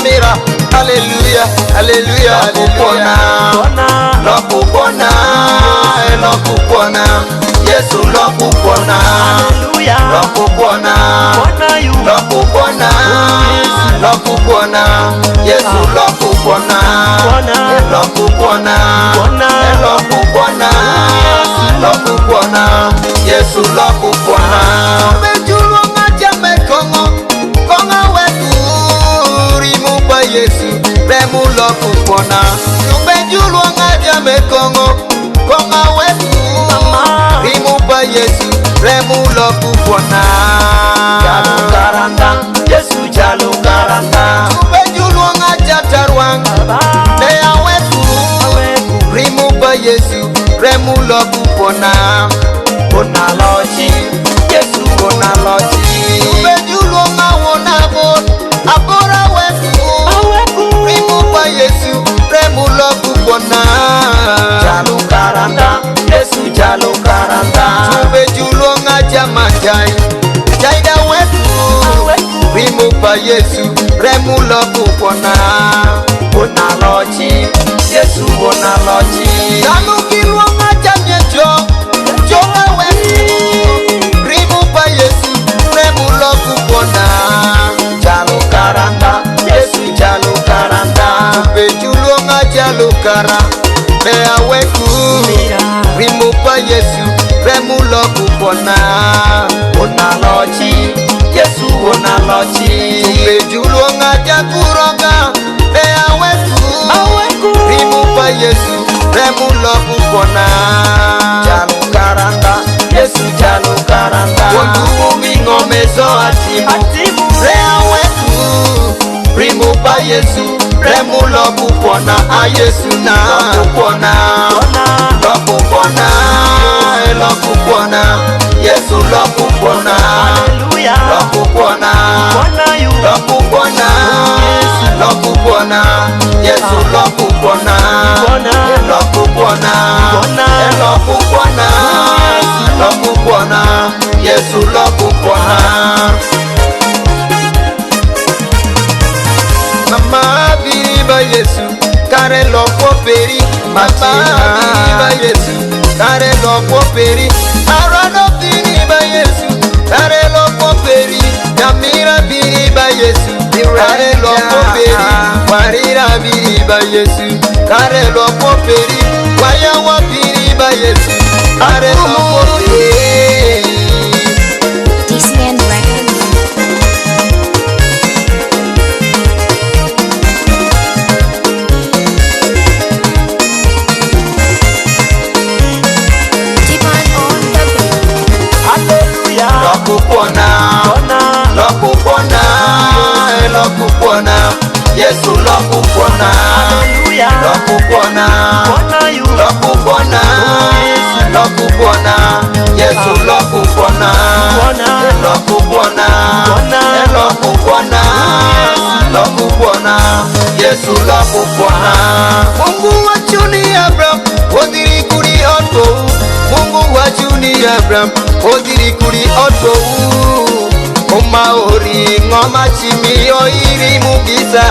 Nyamira. Hallelujah, hallelujah, hallelujah. Lokupona, lokupona, Yesu lokupona. Lokupona, lokupona, lokupona, Yesu lokupona. Lokupona, lokupona, lokupona, Yesu lokupona. Bejulu ngajame kongo, konga wetu rimu pa Yesu, remu lokupona. Bejulu ngajame kongo, konga wetu rimu pa Yesu, remu lokupona. Jalu karanda, Yesu jalu karanda. Bejulu ngajatarwang, dea wetu rimu pa Yesu, remu lokupona. Bona loji, Yesu bona loji. Bejulu ngawona bon, abora wetu rimu pa Yesu, remu lokupona. Jalu karanda, Yesu jalu karanda. Bejulu ngajamajai, jaida wetu rimu pa Yesu, remu lokupona. Bona loji, Yesu bona loji. Jalu kilwa ngajamyejo, jonga wetu rimu pa Yesu, remu lokupona. Jalu karanda, Yesu jalu karanda. Bejulu ngajalu kara, bea wetu rimu pa Yesu, remu lokupona. Bona loji, Yesu bona loji. Bejulu ngajakuroga, bea wetu rimu pa Yesu, remu lokupona. Jalu karanda, Yesu jalu karanda. Wondumu mingomezo atimu, bea wetu rimu pa Yesu, remu lokupona. A Yesu na lokupona, lokupona, lokupona, Yesu lokupona. Lokupona, lokupona, lokupona, Yesu lokupona. Lokupona, lokupona, lokupona, Yesu lokupona. Mama biriba Yesu, kare lokoperi. Mama biriba Yesu, kare lokoperi. Arano biriba Yesu, kare lokoperi. Nyamira biriba Yesu, kare lokoperi. Warira biriba Yesu, kare lokoperi. Wayawa biriba Yesu, kare lokoperi. DCN Records. Lokupona, lokupona, lokupona, Yesu lokupona. Lokupona, lokupona, lokupona, Yesu lokupona. Lokupona, lokupona, lokupona, Yesu lokupona. Mungu wa chuni Abraham, odiri kuri oto. Mungu wa chuni Abraham, odiri kuri oto. Omaori ngoma chimi oiri mugisa.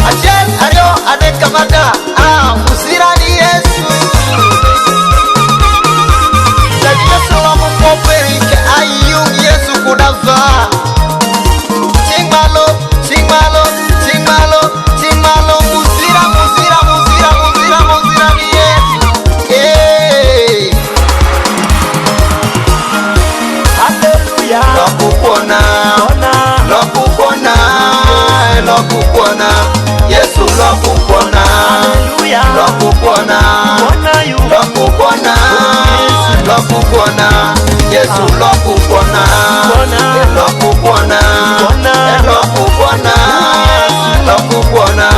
Ajen ario adekamada, musirani Yesu. Jadi Yesu lamu poperi ke ayung Yesu kudafa. Cingmalo, cingmalo, cingmalo, cingmalo, musira, musira, musira, musira, musirani Yesu. Lokupona, lokupona, lokupona, Yesu lokupona. Lokupona, lokupona, lokupona, Yesu lokupona. Lokupona, lokupona, lokupona,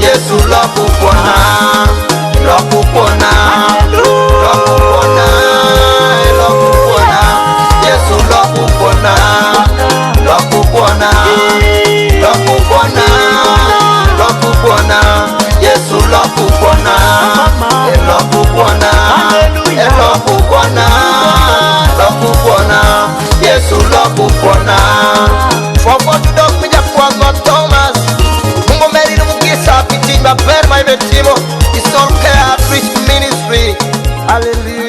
Yesu lokupona. Lokupona, lokupona, lokupona, Yesu lokupona. Lokupona, lokupona, lokupona, Yesu lokupona. Lokupona, lokupona, lokupona, Yesu lokupona. For what dog me David Timo, it's all care outreach ministry. Hallelujah.